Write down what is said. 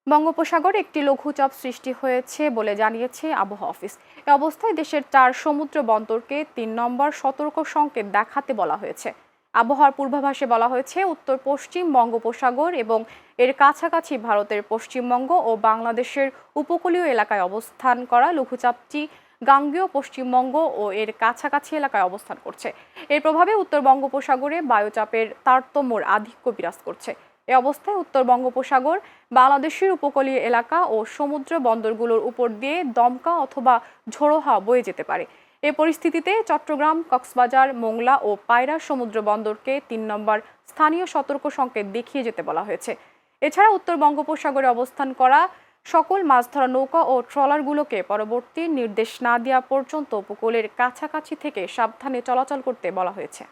বঙ্গোপসাগরে একটি লঘুচাপ সৃষ্টি হয়েছে বলে জানিয়েছে আবহাওয়া অফিস। এ অবস্থায় দেশের 4 সমুদ্র বন্দরকে 3 নম্বর সতর্ক সংকেত দেখাতে বলা হয়েছে। আবহাওয়ার পূর্বাভাসে বলা হয়েছে, উত্তর পশ্চিম বঙ্গোপসাগর এবং এর কাছাকাছি ভারতের পশ্চিমবঙ্গ ও বাংলাদেশের উপকূলীয় এলাকায় অবস্থান করা লঘুচাপটি গাঙ্গেয় পশ্চিমবঙ্গ ও এর কাছাকাছি এলাকায় অবস্থান করছে। এর প্রভাবে উত্তর বঙ্গোপসাগরে বায়ুচাপের তারতম্যের আধিক্য বিরাজ করছে। এ অবস্থায় উত্তর বঙ্গোপসাগর, বাংলাদেশের উপকূলীয় এলাকা ও সমুদ্র বন্দরগুলোর উপর দিয়ে দমকা অথবা ঝোড়ো হাওয়া বয়ে যেতে পারে। এ পরিস্থিতিতে চট্টগ্রাম, কক্সবাজার, মোংলা ও পায়রা সমুদ্র বন্দরকে 3 নম্বর স্থানীয় সতর্ক সংকেত দেখিয়ে যেতে বলা হয়েছে। এছাড়া উত্তর বঙ্গোপসাগরে অবস্থান করা সকল মাছ ধরা নৌকা ও ট্রলারগুলোকে পরবর্তী নির্দেশ না দেওয়া পর্যন্ত উপকূলের কাছাকাছি থেকে সাবধানে চলাচল করতে বলা হয়েছে।